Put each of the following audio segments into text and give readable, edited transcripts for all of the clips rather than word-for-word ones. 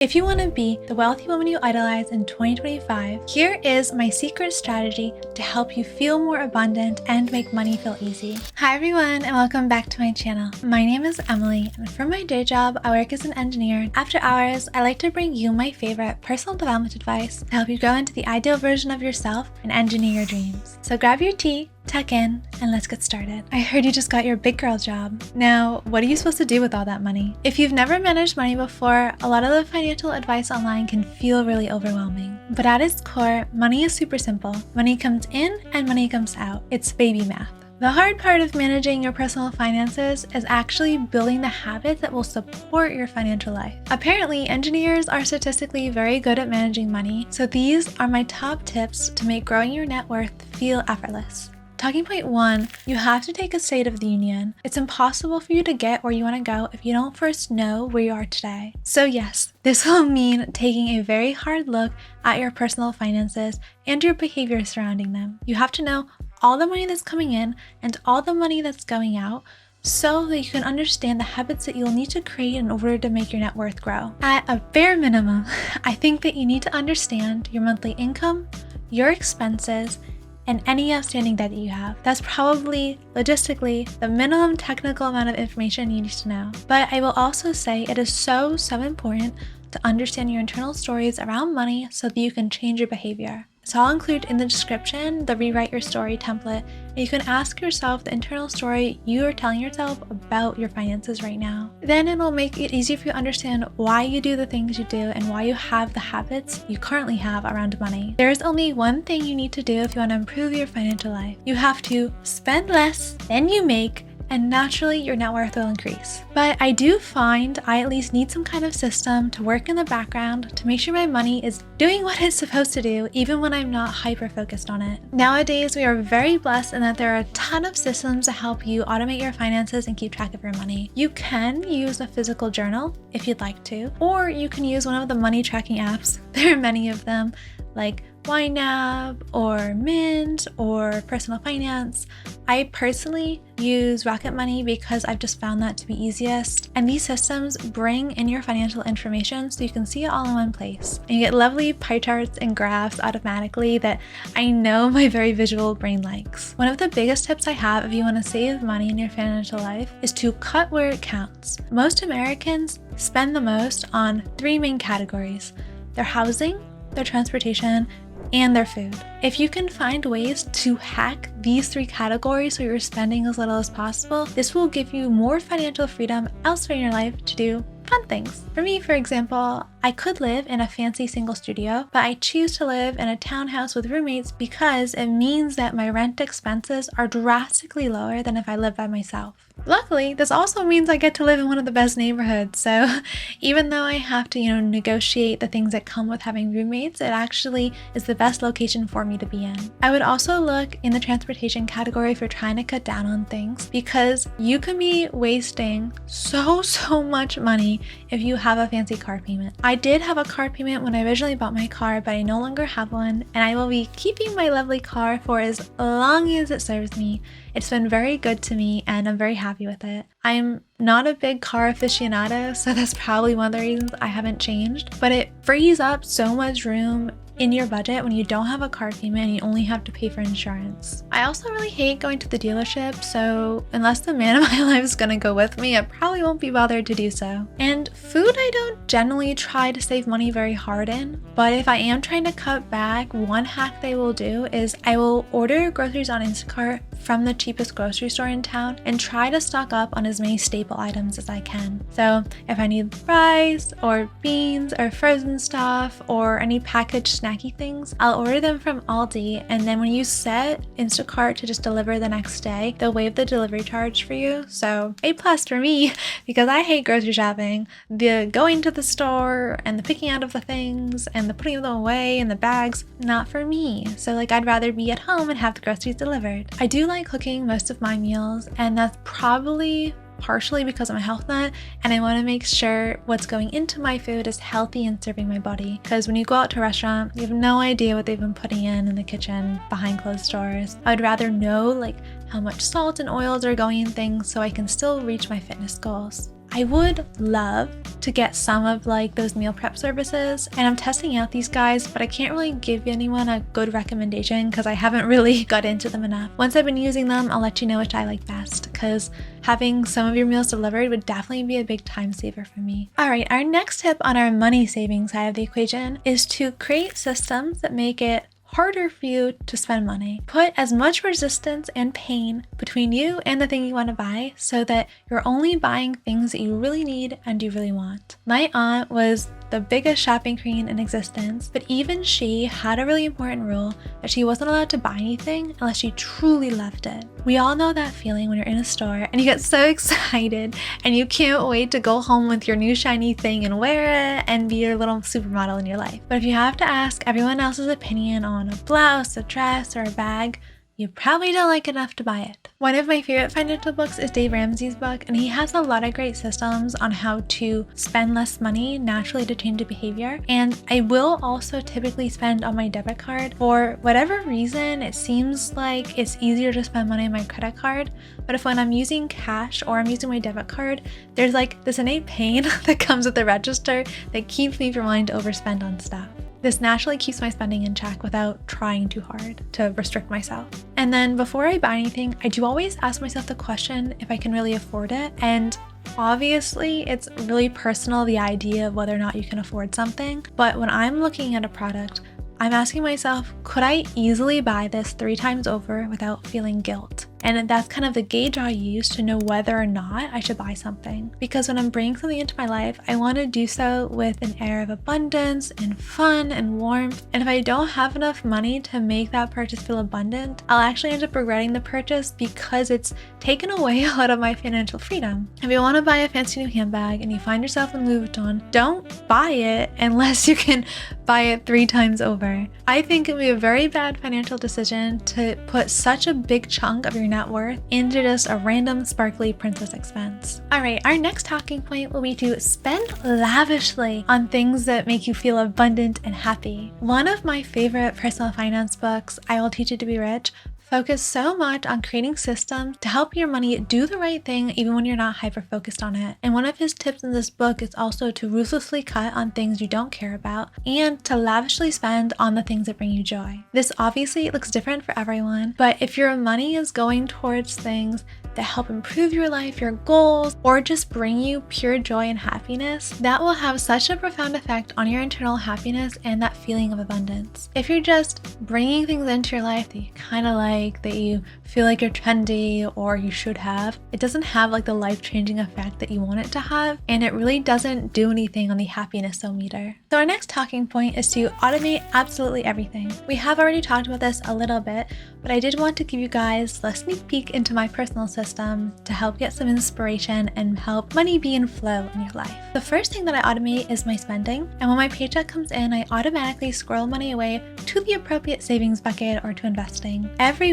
If you want to be the wealthy woman you idolize in 2025, here is my secret strategy to help you feel more abundant and make money feel easy. Hi everyone, and welcome back to my channel. My name is Emily, and for my day job, I work as an engineer. After hours, I like to bring you my favorite personal development advice to help you grow into the ideal version of yourself and engineer your dreams. So grab your tea, tuck in, and let's get started. I heard you just got your big girl job. Now, what are you supposed to do with all that money? If you've never managed money before, a lot of the financial advice online can feel really overwhelming. But at its core, money is super simple. Money comes in and money comes out. It's baby math. The hard part of managing your personal finances is actually building the habits that will support your financial life. Apparently, engineers are statistically very good at managing money, so these are my top tips to make growing your net worth feel effortless. Talking point 1, you have to take a State of the Union. It's impossible for you to get where you want to go if you don't first know where you are today. So yes, this will mean taking a very hard look at your personal finances and your behavior surrounding them. You have to know all the money that's coming in and all the money that's going out so that you can understand the habits that you'll need to create in order to make your net worth grow. At a bare minimum, I think that you need to understand your monthly income, your expenses, and any outstanding debt that you have. That's probably, logistically, the minimum technical amount of information you need to know. But I will also say it is so important to understand your internal stories around money so that you can change your behavior. So I'll include in the description the Rewrite Your Story template, and you can ask yourself the internal story you are telling yourself about your finances right now. Then it will make it easier for you to understand why you do the things you do and why you have the habits you currently have around money. There is only one thing you need to do if you want to improve your financial life. You have to spend less than you make, and naturally your net worth will increase. But I do find I at least need some kind of system to work in the background to make sure my money is doing what it's supposed to do even when I'm not hyper-focused on it. Nowadays, we are very blessed in that there are a ton of systems to help you automate your finances and keep track of your money. You can use a physical journal if you'd like to, or you can use one of the money tracking apps. There are many of them, like YNAB or Mint or Personal Finance. I personally use Rocket Money because I've just found that to be easiest. And these systems bring in your financial information so you can see it all in one place. And you get lovely pie charts and graphs automatically that I know my very visual brain likes. One of the biggest tips I have if you want to save money in your financial life is to cut where it counts. Most Americans spend the most on 3 main categories: their housing, their transportation, and their food. If you can find ways to hack these 3 categories so you're spending as little as possible, this will give you more financial freedom elsewhere in your life to do fun things. For me, for example, I could live in a fancy single studio, but I choose to live in a townhouse with roommates because it means that my rent expenses are drastically lower than if I live by myself. Luckily, this also means I get to live in one of the best neighborhoods, so even though I have to, negotiate the things that come with having roommates, it actually is the best location for me to be in. I would also look in the transportation category if you're trying to cut down on things, because you can be wasting so much money if you have a fancy car payment. I did have a car payment when I originally bought my car, but I no longer have one, and I will be keeping my lovely car for as long as it serves me. It's been very good to me and I'm very happy with it. I'm not a big car aficionado, so that's probably one of the reasons I haven't changed, but it frees up so much room in your budget when you don't have a car payment and you only have to pay for insurance. I also really hate going to the dealership, so unless the man of my life is gonna go with me, I probably won't be bothered to do so. And food, I don't generally try to save money very hard in, but if I am trying to cut back, one hack they will do is I will order groceries on Instacart from the cheapest grocery store in town and try to stock up on as many staple items as I can. So if I need rice or beans or frozen stuff or any packaged snacky things, I'll order them from Aldi, and then when you set Instacart to just deliver the next day, they'll waive the delivery charge for you. So A+ for me, because I hate grocery shopping. The going to the store and the picking out of the things and the putting them away in the bags, not for me. So I'd rather be at home and have the groceries delivered. I do like cooking most of my meals, and that's probably partially because I'm a health nut and I want to make sure what's going into my food is healthy and serving my body. Because when you go out to a restaurant, you have no idea what they've been putting in the kitchen behind closed doors. I would rather know how much salt and oils are going in things so I can still reach my fitness goals. I would love to get some of like those meal prep services, and I'm testing out these guys, but I can't really give anyone a good recommendation because I haven't really got into them enough. Once I've been using them, I'll let you know which I like best, because having some of your meals delivered would definitely be a big time saver for me. All right, our next tip on our money saving side of the equation is to create systems that make it harder for you to spend money. Put as much resistance and pain between you and the thing you want to buy so that you're only buying things that you really need and you really want. My aunt was the biggest shopping queen in existence, but even she had a really important rule that she wasn't allowed to buy anything unless she truly loved it. We all know that feeling when you're in a store and you get so excited and you can't wait to go home with your new shiny thing and wear it and be your little supermodel in your life. But if you have to ask everyone else's opinion on a blouse, a dress, or a bag, you probably don't like enough to buy it. One of my favorite financial books is Dave Ramsey's book, and he has a lot of great systems on how to spend less money naturally to change a behavior. And I will also typically spend on my debit card. For whatever reason, it seems like it's easier to spend money on my credit card. But if when I'm using cash or I'm using my debit card, there's like this innate pain that comes with the register that keeps me from wanting to overspend on stuff. This naturally keeps my spending in check without trying too hard to restrict myself. And then before I buy anything, I do always ask myself the question if I can really afford it. And obviously, it's really personal, the idea of whether or not you can afford something. But when I'm looking at a product, I'm asking myself, could I easily buy this 3 times over without feeling guilt? And that's kind of the gauge I use to know whether or not I should buy something. Because when I'm bringing something into my life, I want to do so with an air of abundance and fun and warmth. And if I don't have enough money to make that purchase feel abundant, I'll actually end up regretting the purchase because it's taken away a lot of my financial freedom. If you want to buy a fancy new handbag and you find yourself in Louis Vuitton, don't buy it unless you can buy it 3 times over. I think it would be a very bad financial decision to put such a big chunk of your net worth into just a random sparkly princess expense. All right, our next talking point will be to spend lavishly on things that make you feel abundant and happy. One of my favorite personal finance books, I Will Teach You to Be Rich, focus so much on creating systems to help your money do the right thing even when you're not hyper-focused on it. And one of his tips in this book is also to ruthlessly cut on things you don't care about and to lavishly spend on the things that bring you joy. This obviously looks different for everyone, but if your money is going towards things that help improve your life, your goals, or just bring you pure joy and happiness, that will have such a profound effect on your internal happiness and that feeling of abundance. If you're just bringing things into your life that you kind of like, that you feel like you're trendy or you should have, it doesn't have like the life-changing effect that you want it to have, and it really doesn't do anything on the happiness-o-meter. So our next talking point is to automate absolutely everything. We have already talked about this a little bit, but I did want to give you guys a sneak peek into my personal system to help get some inspiration and help money be in flow in your life. The first thing that I automate is my spending, and when my paycheck comes in, I automatically squirrel money away to the appropriate savings bucket or to investing. Everyone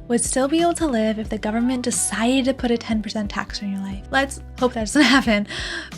would still be able to live if the government decided to put a 10% tax on your life. Let's hope that doesn't happen.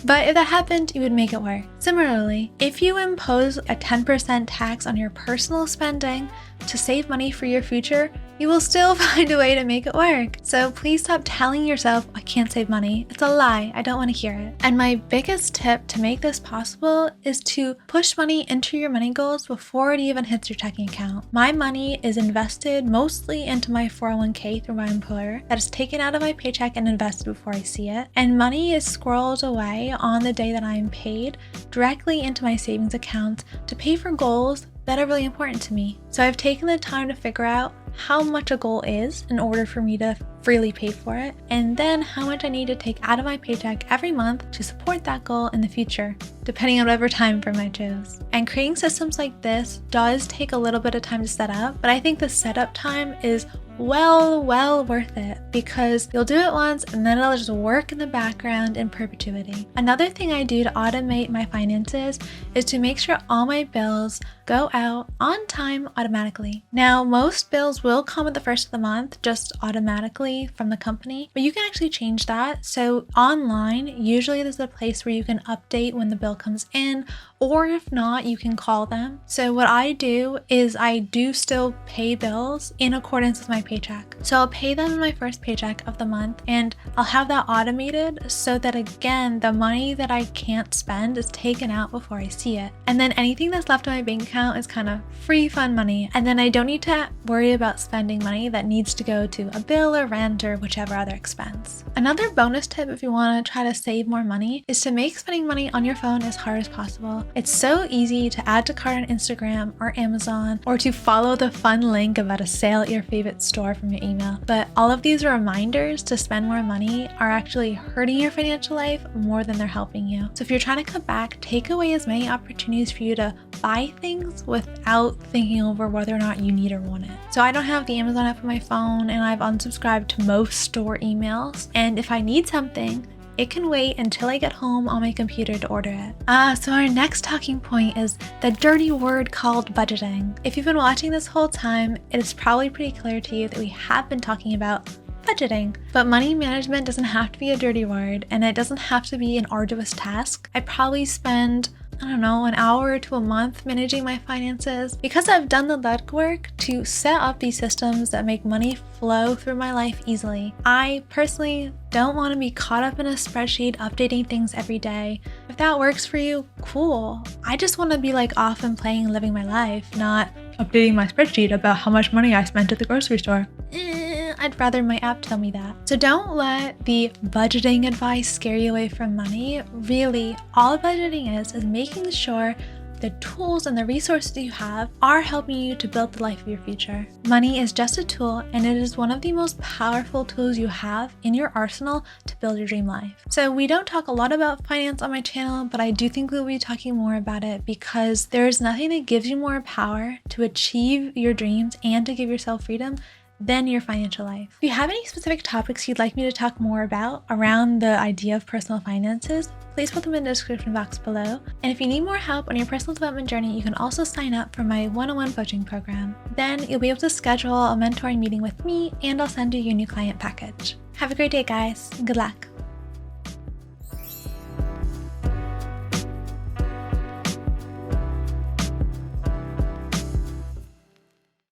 But if that happened, you would make it work. Similarly, if you impose a 10% tax on your personal spending to save money for your future, you will still find a way to make it work. So please stop telling yourself, I can't save money. It's a lie. I don't want to hear it. And my biggest tip to make this possible is to push money into your money goals before it even hits your checking account. My money is invested mostly into my 401k through my employer that is taken out of my paycheck and invested before I see it. And money is squirreled away on the day that I am paid directly into my savings account to pay for goals that are really important to me. So I've taken the time to figure out how much a goal is in order for me to freely pay for it, and then how much I need to take out of my paycheck every month to support that goal in the future, depending on whatever time frame I chose. And creating systems like this does take a little bit of time to set up, but I think the setup time is well worth it because you'll do it once and then it'll just work in the background in perpetuity. Another thing I do to automate my finances is to make sure all my bills go out on time automatically. Now, most bills will come at the first of the month just automatically from the company, but you can actually change that. So online, usually there's a place where you can update when the bill comes in, or if not, you can call them. So what I do is I do still pay bills in accordance with my paycheck. So I'll pay them in my first paycheck of the month, and I'll have that automated so that again, the money that I can't spend is taken out before I see it. And then anything that's left in my bank account is kind of free fun money. And then I don't need to worry about spending money that needs to go to a bill or rent or whichever other expense. Another bonus tip if you want to try to save more money is to make spending money on your phone as hard as possible. It's so easy to add to cart on Instagram or Amazon, or to follow the fun link about a sale at your favorite store from your email. But all of these reminders to spend more money are actually hurting your financial life more than they're helping you. So if you're trying to cut back, take away as many opportunities for you to buy things without thinking over whether or not you need or want it. So I don't have the Amazon app on my phone, and I've unsubscribed to most store emails. And if I need something, it can wait until I get home on my computer to order it. So our next talking point is the dirty word called budgeting. If you've been watching this whole time, it is probably pretty clear to you that we have been talking about budgeting. But money management doesn't have to be a dirty word, and it doesn't have to be an arduous task. I probably spend, I don't know, an hour to a month managing my finances because I've done the legwork to set up these systems that make money flow through my life easily. I personally don't want to be caught up in a spreadsheet updating things every day. If that works for you, cool. I just want to be like off and playing and living my life, not updating my spreadsheet about how much money I spent at the grocery store. I'd rather my app tell me that. So don't let the budgeting advice scare you away from money. Really, all budgeting is making sure the tools and the resources you have are helping you to build the life of your future. Money is just a tool, and it is one of the most powerful tools you have in your arsenal to build your dream life. So we don't talk a lot about finance on my channel, but I do think we'll be talking more about it because there is nothing that gives you more power to achieve your dreams and to give yourself freedom than your financial life. If you have any specific topics you'd like me to talk more about around the idea of personal finances, please put them in the description box below. And if you need more help on your personal development journey, you can also sign up for my one-on-one coaching program. Then you'll be able to schedule a mentoring meeting with me, and I'll send you your new client package. Have a great day, guys. Good luck.